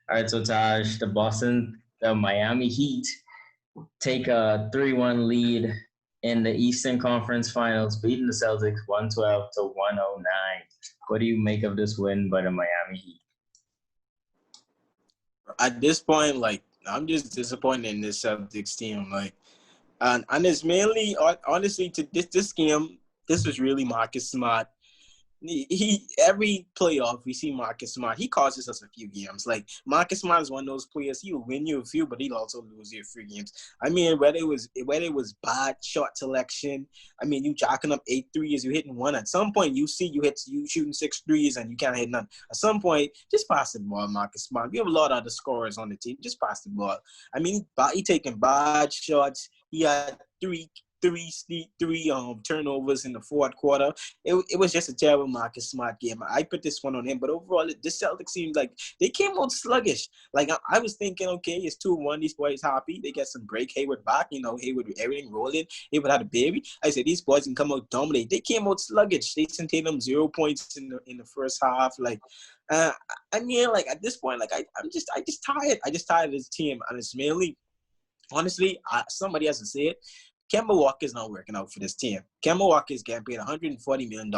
All right, so Taj, the Miami Heat take a 3-1 lead in the Eastern Conference Finals, beating the Celtics 112 to 109. What do you make of this win by the Miami Heat? At this point, like, I'm just disappointed in this Celtics team. Like, and it's mainly, honestly, to this game, this was really Marcus Smart. He every playoff we see Marcus Smart. He causes us a few games. Like, Marcus Smart is one of those players. He will win you a few, but he'll also lose you a few games. I mean, whether it was bad shot selection. I mean, you jacking up 8 threes, you hitting one. At some point, you see you shooting 6 threes and you can't hit none. At some point, just pass the ball, Marcus Smart. We have a lot of other scorers on the team. Just pass the ball. I mean, he taking bad shots. He had three turnovers in the fourth quarter. It was just a terrible Marcus Smart game. I put this one on him, but overall, this Celtics seemed like they came out sluggish. Like, I was thinking, okay, it's 2-1. These boys happy. They get some break. Hayward back. Hayward with everything rolling. Hayward had a baby. I said these boys can come out dominate. They came out sluggish. They sent them 0 points in the first half. Like, uh, I mean, like, at this point, like, I just tired. I just tired of this team, and it's mainly, honestly, somebody has to say it. Kemba Walker is not working out for this team. Kemba Walker is getting paid $140 million.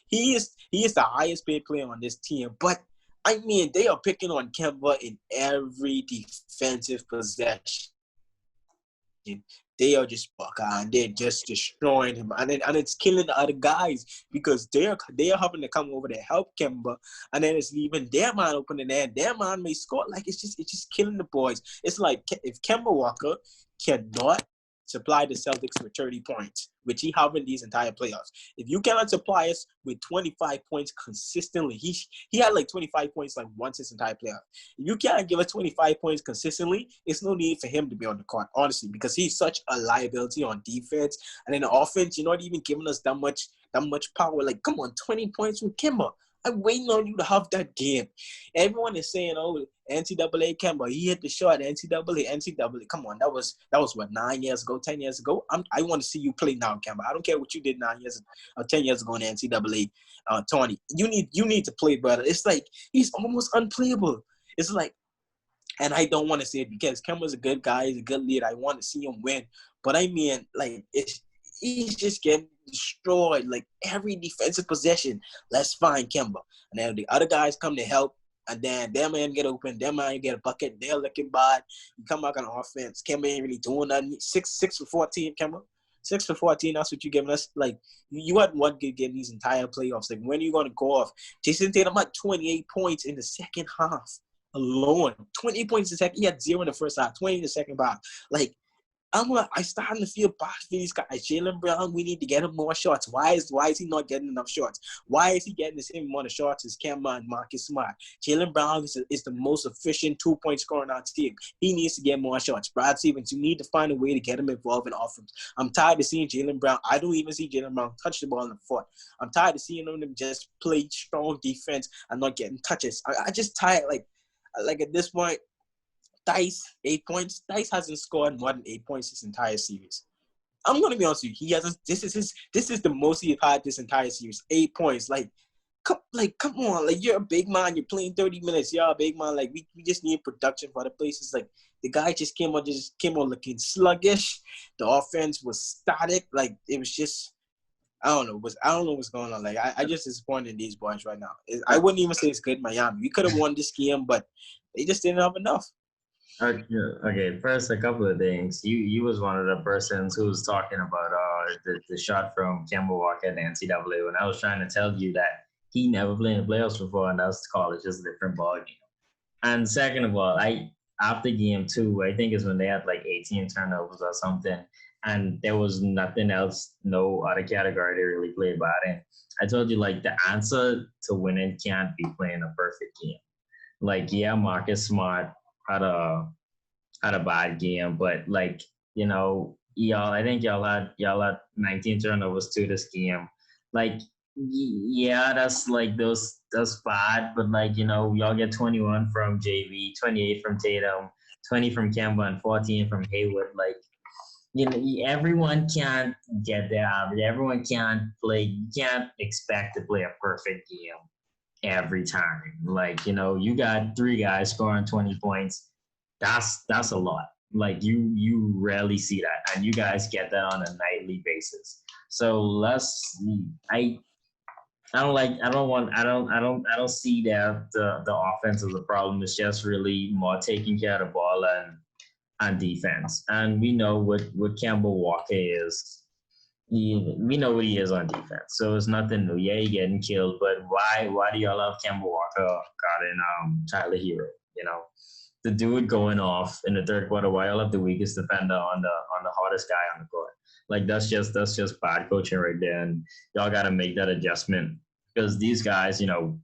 He is the highest paid player on this team. But, I mean, they are picking on Kemba in every defensive possession. They are just and they're just destroying him, and it's killing the other guys because they are having to come over to help Kemba, and then it's leaving their man open in there. And their man may score. Like, it's just killing the boys. It's like if Kemba Walker cannot supply the Celtics with 30 points, which he have in these entire playoffs. If you cannot supply us with 25 points consistently, he had like 25 points like once this entire playoff. If you can't give us 25 points consistently, it's no need for him to be on the court, honestly, because he's such a liability on defense. And in the offense, you're not even giving us that much power. Like, come on, 20 points from Kemba. I'm waiting on you to have that game. Everyone is saying, oh, NCAA Kemba, he hit the shot. NCAA. Come on, that was what, 9 years ago, 10 years ago. I want to see you play now, Kemba. I don't care what you did 9 years or 10 years ago in the NCAA tourney. You need to play better. It's like he's almost unplayable. It's like, and I don't want to say it because Kemba's a good guy, he's a good leader. I want to see him win, but I mean, like, he's just getting destroyed. Like, every defensive possession, let's find Kemba. And then the other guys come to help. And then their man get open, their man get a bucket, they're looking bad. You come back on offense. Kemba ain't really doing nothing. 6 for 14, Kemba. 6 for 14, that's what you're giving us. Like, you had one good game these entire playoffs. Like, when are you going to go off? Jason Tatum had 28 points in the second half alone. 28 points in the second. He had 0 in the first half, 20 in the second half. Like, I starting to feel bad for these guys. Jaylen Brown, we need to get him more shots. Why is he not getting enough shots? Why is he getting the same amount of shots as Kemba and Marcus Smart? Jaylen Brown is the most efficient 2-point scorer on our team. He needs to get more shots. Brad Stevens, you need to find a way to get him involved in offense. I'm tired of seeing Jaylen Brown. I don't even see Jaylen Brown touch the ball in the foot. I'm tired of seeing him just play strong defense and not getting touches. I just tired. Like at this point, Dice, 8 points. Dice hasn't scored more than 8 points this entire series. I'm gonna be honest with you. He hasn't. This is the most he's had this entire series. 8 points. Come on. Like, you're a big man. You're playing 30 minutes. You're a big man. Like, we just need production for other places. Like, the guy just came on looking sluggish. The offense was static. Like, it was just, I don't know what's going on. Like, I just disappointed in these boys right now. I wouldn't even say it's good Miami. We could have won this game, but they just didn't have enough. Okay, first, a couple of things. You was one of the persons who was talking about the shot from Kemba Walker at the NCAA when I was trying to tell you that he never played in the playoffs before, and that's college, just a different ball game. And second of all, after game 2, I think is when they had like 18 turnovers or something, and there was nothing else, no other category they really played bad in. I told you, like, the answer to winning can't be playing a perfect game. Like, yeah, Marcus Smart had a bad game, but, like, I think y'all had 19 turnovers to this game. Like, yeah, that's bad, but, like, y'all get 21 from JV, 28 from Tatum, 20 from Kemba, and 14 from Hayward. Like, everyone can't get their average. Everyone can't play. You can't expect to play a perfect game every time. Like, you got 3 guys scoring 20 points. That's a lot. Like you rarely see that, and you guys get that on a nightly basis. So I I don't see that the offense is a problem. It's just really more taking care of the ball and defense. And we know what Campbell Walker is. We know what he is on defense, so it's nothing new. Yeah, he getting killed, but why do y'all have Campbell Walker got in Tyler Hero? The dude going off in the third quarter. Why y'all have the weakest defender on the hardest guy on the court? Like that's just bad coaching right there, and y'all got to make that adjustment because these guys, Tyler,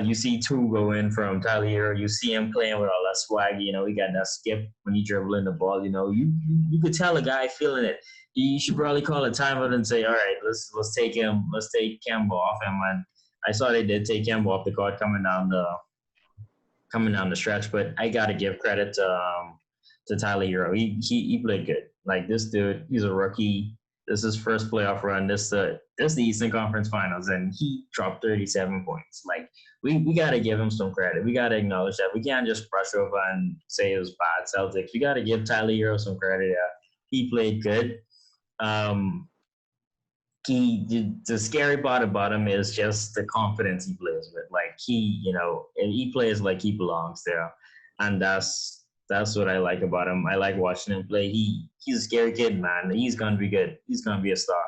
you see two go in from Tyler Hero. You see him playing with all that swag. He got that skip when he dribbling the ball. You could tell a guy feeling it. You should probably call a timeout and say, all right, let's take him. Let's take Campbell off him. And I saw they did take Campbell off the court coming down the stretch. But I gotta give credit to Tyler Hero. He played good. Like this dude, he's a rookie. This is his first playoff run. This the Eastern Conference Finals, and he dropped 37 points. Like we gotta give him some credit. We gotta acknowledge that. We can't just brush over and say it was bad Celtics. We gotta give Tyler Hero some credit. Yeah, he played good. The scary part about him is just the confidence he plays with. Like he plays like he belongs there, and that's what I like about him. I like watching him play. He's a scary kid, man. He's gonna be good. He's gonna be a star.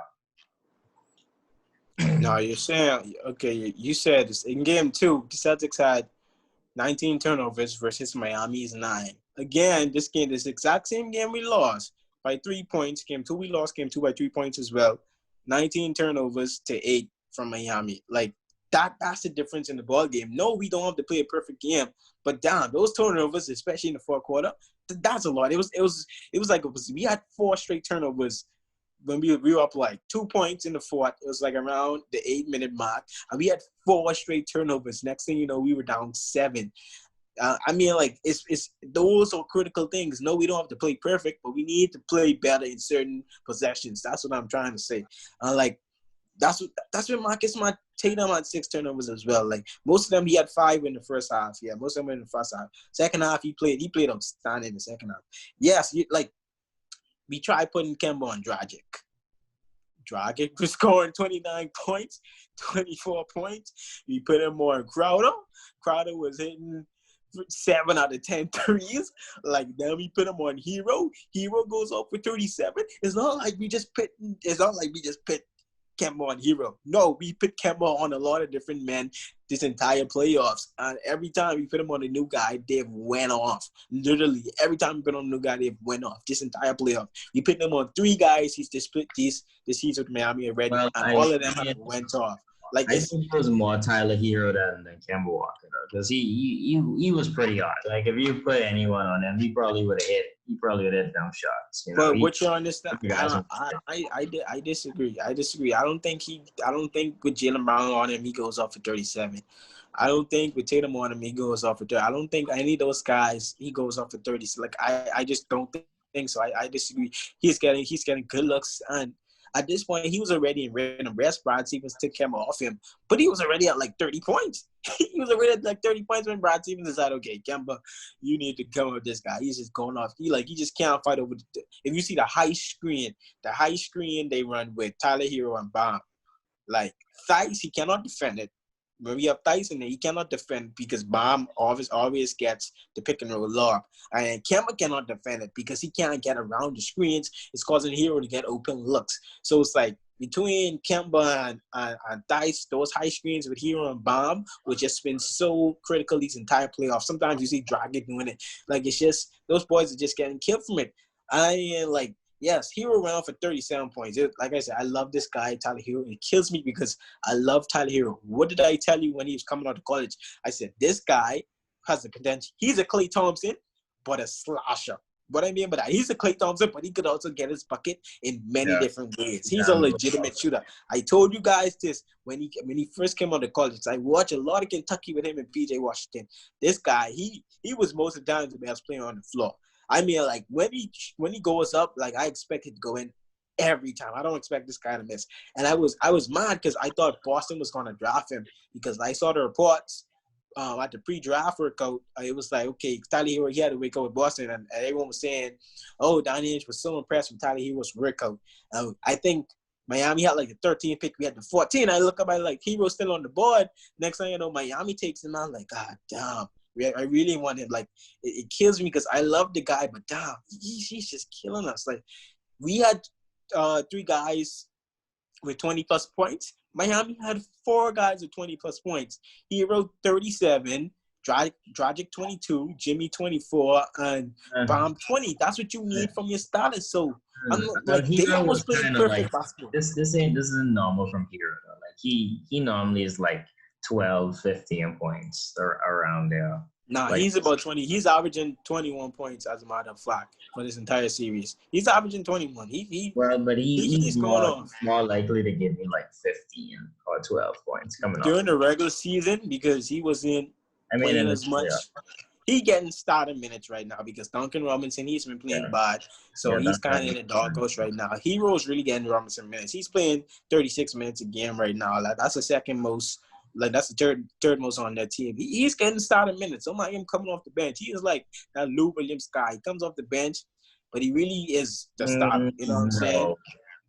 No, you're saying okay. You said in game 2, the Celtics had 19 turnovers versus Miami's 9. Again, this exact same game we lost by 3 points. Game 2 we lost. Game 2 by 3 points as well. 19 turnovers to 8 from Miami. Like that's the difference in the ball game. No, we don't have to play a perfect game, but damn, those turnovers, especially in the fourth quarter, that's a lot. It was like we had 4 straight turnovers when we were up like 2 points in the fourth. It was like around the 8-minute mark, and we had 4 straight turnovers. Next thing you know, we were down 7. Like it's those are critical things. No, we don't have to play perfect, but we need to play better in certain possessions. That's what I'm trying to say. That's what Marcus Smart Tatum had 6 turnovers as well. Like most of them, he had 5 in the first half. Yeah, most of them in the first half. Second half, he played outstanding in the second half. Yes, we tried putting Kemba on Dragic. Dragic was scoring 29 points, 24 points. We put him on Crowder. Crowder was hitting 7 out of 10 threes. Like then we put him on Herro. Herro goes off for 37. It's not like we just put Kemba on Herro. No, we put Kemba on a lot of different men this entire playoffs. And every time we put him on a new guy, they've went off. Literally, every time we put on a new guy, they've went off. This entire playoff. We put him on 3 guys. He's just split this season with Miami already. Well, and all of them have went off. Like I think it was more Tyler Hero than Kemba Walker though, because he was pretty hard. Like if you put anyone on him, he probably would have hit. He probably would have hit dumb shots. But what you understand? I disagree. I don't think with Jaylen Brown on him he goes off for 37. I don't think with Tatum on him he goes off for 30. I don't think any of those guys he goes off for 30. So like I just don't think so. I disagree. He's getting good looks, and at this point, he was already in random rest. Brad Stevens took Kemba off him, but he was already at like 30 points. He was already at like 30 points when Brad Stevens decided, okay, Kemba, you need to come with this guy. He's just going off. He just can't fight over. If you see the high screen they run with Tyler Hero and Bomb, like Thice, he cannot defend it. When we have Tyson there, he cannot defend because Bomb always gets the pick and roll lob. And Kemba cannot defend it because he can't get around the screens. It's causing Hero to get open looks. So it's like between Kemba and Thice, those high screens with Hero and Bomb would just been so critical these entire playoffs. Sometimes you see Dragic doing it. Like it's just those boys are just getting killed from it. Yes, Hero ran for 37 points. Like I said, I love this guy, Tyler Hero. It kills me because I love Tyler Hero. What did I tell you when he was coming out of college? I said, this guy has the potential. He's a Klay Thompson, but a slasher. What I mean by that, he's a Klay Thompson, but he could also get his bucket in many different ways. He's a legitimate shooter. I told you guys this when he first came out of college. I watched a lot of Kentucky with him and PJ Washington. This guy, he was most of the time the best player on the floor. I mean, like when he goes up, like I expect it to go in every time. I don't expect this guy to miss. And I was mad because I thought Boston was going to draft him because I saw the reports at the pre-draft workout. It was like, okay, Tyler Hero, he had to wake up with Boston, and everyone was saying, oh, Donnie was so impressed with Tyler Hero's workout. I think Miami had like the 13th pick. We had the 14. I look up, I like, Hero's still on the board. Next thing you know, Miami takes him out. Like, God damn. I really want him. Like, it kills me because I love the guy, but damn, he's just killing us. Like, we had 3 guys with 20-plus points. Miami had 4 guys with 20-plus points. Hero 37, Dragic 22, Jimmy 24, and Bomb 20. That's what you need from your starters. So I'm like, they almost played perfect like, basketball. This isn't normal from Hero though. Like he normally is like 12, 15 points or around there. Nah, like, he's about 20. He's averaging 21 points as a matter of fact for this entire series. He's averaging 21. He's going off more likely to give me like 15 or 12 points coming during off the regular season because he wasn't playing as much. He getting starting minutes right now because Duncan Robinson, he's been playing bad. So he's kind of in the doghouse right now. Hero's really getting Robinson minutes. He's playing 36 minutes a game right now. Like, that's the second most. Like, that's the third most on that team. He's getting starting minutes. I'm like him coming off the bench. He is like that Lou Williams guy. He comes off the bench, but he really is the starter. You know what I'm saying?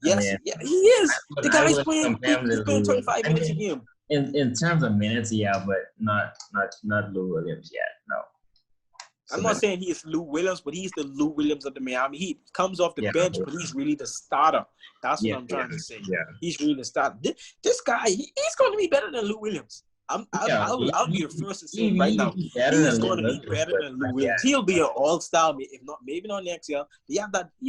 Yes, yeah, he is. The guy's playing 25 minutes a game. In terms of minutes, yeah, but not Lou Williams yet. No. I'm not saying he is Lou Williams, but he's the Lou Williams of the Miami Heat. Comes off the bench, but he's really the starter. That's what I'm trying to say. Yeah. He's really the starter. This guy, he's going to be better than Lou Williams. I'll be the first to say it right now. He's going to be better than Lou Williams. He'll be an all-star, if not, maybe not next year. He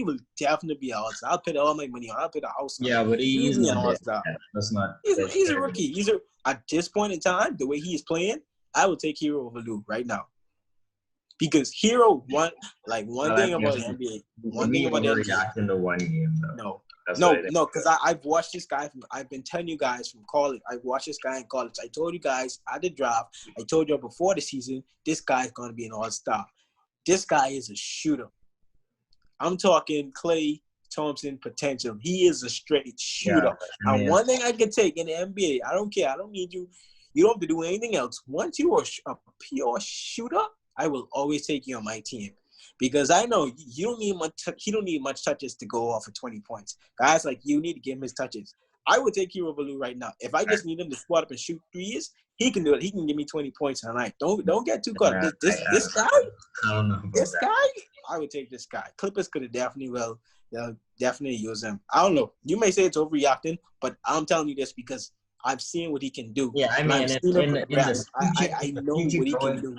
will definitely be an all-star. I'll put all my money on. I'll put a house on. Yeah, but he's an all-star. That's not. He's a rookie. At this point in time, the way he's playing, I would take Herro over Lou right now. Because Herro, one thing about the NBA. One thing about the NBA. In the one game, though. No, because I've watched this guy. I've been telling you guys from college. I watched this guy in college. I told you guys at the draft. I told you before the season, this guy's going to be an all-star. This guy is a shooter. I'm talking Klay Thompson potential. He is a straight shooter. Yeah, and one thing I can take in the NBA, I don't care. I don't need you. You don't have to do anything else. Once you are a pure shooter, I will always take you on my team because I know you don't need much. He don't need much touches to go off for 20 points. Guys like you need to give him his touches. I would take Herro over Lou right now. If I just need him to squat up and shoot threes, he can do it. He can give me 20 points tonight. Don't get too caught. This guy, I would take this guy. Clippers could have definitely use him. I don't know. You may say it's overreacting, but I'm telling you this because I've seen what he can do. Yeah, I mean, I know what he can do.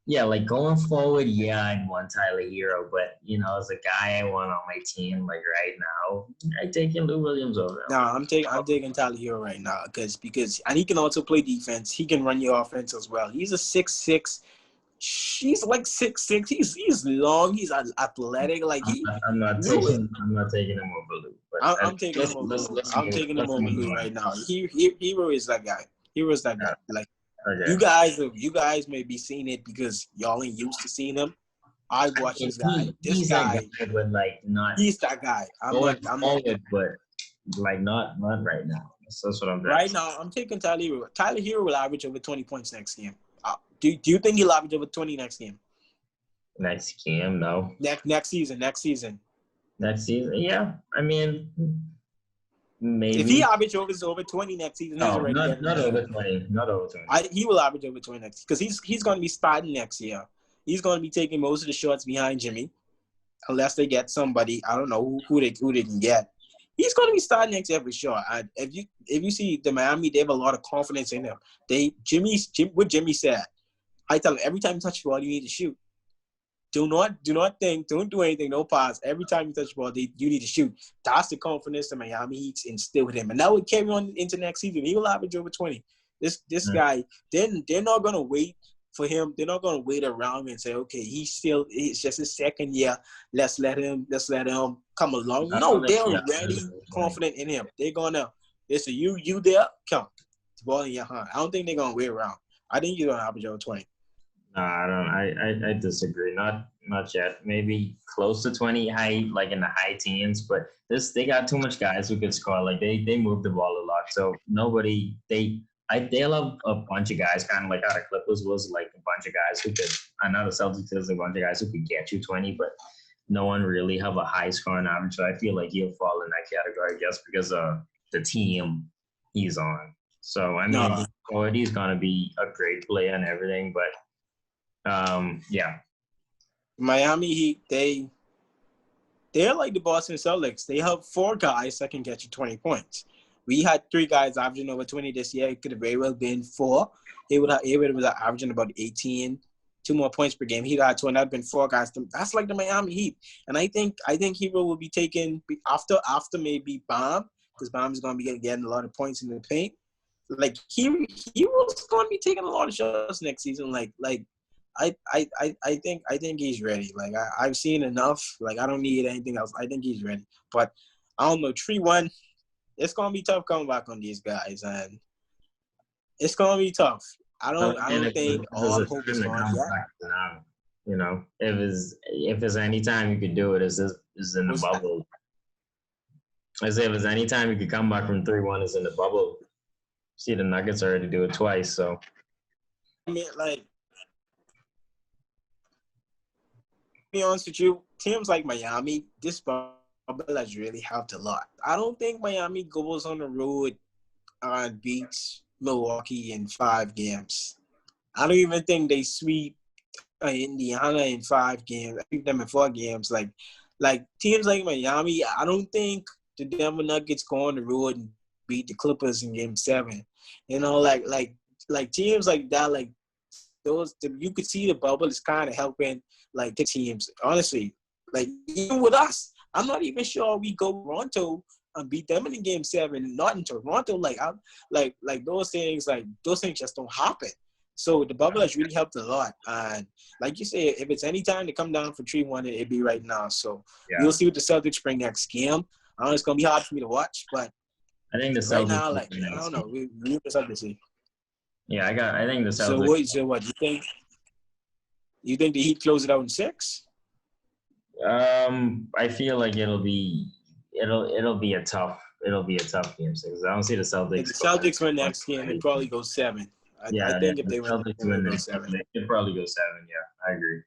Yeah, like going forward, I'd want Tyler Herro, but as a guy I want on my team, like right now, I'm taking Lou Williams over him. No, I'm taking Tyler Herro right now because and he can also play defense. He can run your offense as well. He's a 6'6". She's like 6'6". He's long. He's athletic. Like I'm not taking him over Lou. I'm taking him over Lou. I'm taking him over Lou right now. Herro is that guy. Hero's that guy. Like. Okay. You guys may be seeing it because y'all ain't used to seeing him. I watch this guy. He's that guy. But like not right now. That's what I'm doing. Right now, I'm taking Tyler Herro. Tyler Herro will average over 20 points next game. Do you think he'll average over 20 next game? Next game, no. Next season. Next season, yeah. I mean. Maybe. If he averages over 20 next season, not over 20. Not over 20. He will average over 20 next because he's going to be starting next year. He's going to be taking most of the shots behind Jimmy, unless they get somebody. I don't know who they can get. He's going to be starting next year for sure. If you see the Miami, they have a lot of confidence in him. What Jimmy said, I tell him every time you touch the ball, you need to shoot. Do not think, don't do anything, no pause. Every time you touch the ball, you need to shoot. That's the confidence the Miami Heat instill with him. And that would carry on into next season. He will average over 20. This guy, they're not going to wait for him. They're not going to wait around and say, okay, it's just his second year. Let's let him come along. No, they're already confident in him. They're going to, listen, you there, come. The ball in your hand. I don't think they're going to wait around. I think you're going to average over 20. No, I don't. I disagree. Not yet. Maybe close to 20, high like in the high teens. But they got too much guys who could score. Like they move the ball a lot. So nobody they'll have a bunch of guys, kind of like how the Clippers was like a bunch of guys who could. I know the Celtics is a bunch of guys who could get you 20, but no one really have a high scoring average. So I feel like he'll fall in that category just because of the team he's on. So I mean, No, he's gonna be a great player and everything, but yeah. Miami Heat, they're like the Boston Celtics. They have 4 guys that can get you 20 points. We had 3 guys averaging over 20 this year. It could have very well been 4. He would have been averaging about 18, 2 more points per game. He got 20. That'd been 4 guys. That's like the Miami Heat. And I think Herro will be taking after maybe Bomb, because Bomb is going to be getting a lot of points in the paint. Like he was going to be taking a lot of shots next season. I think he's ready. Like I've seen enough. Like I don't need anything else. I think he's ready. But I don't know. 3-1. It's gonna be tough coming back on these guys, and it's gonna be tough. I So, don't think if there's all a hope time is to gone come yet. back now, if there's any time you could do it, is in the Was that? bubble. I say if there's any time you could come back from 3-1 is in the bubble. See, the Nuggets already do it twice, so I mean, like, to be honest with you, teams like Miami, this bubble has really helped a lot. I don't think Miami goes on the road and beats Milwaukee in 5 games. I don't even think they sweep Indiana in 5 games. I beat them in 4 games. Like teams like Miami, I don't think the Denver Nuggets go on the road and beat the Clippers in Game 7. You know, like teams like that, like those, you could see the bubble is kind of helping like the teams. Honestly, like even with us, I'm not even sure we go Toronto and beat them in Game 7. Not in Toronto, like those things just don't happen. So the bubble has really helped a lot. And like you say, if it's any time to come down for 3-1, it'd be right now. So we'll yeah. see what the Celtics bring next game. I know it's gonna be hard for me to watch, but I think the right Celtics now, will like win I next don't know, game. we just have to see. Yeah, I think the So Celtics. what you think? You think the Heat close it out in 6? I feel like it'll be a tough game 6. I don't see the If Celtics the going. Celtics win next game, it probably goes 7. I Yeah, think if the they win next Celtics game, win it'll go next 7. game. They could probably go 7. Yeah, I agree.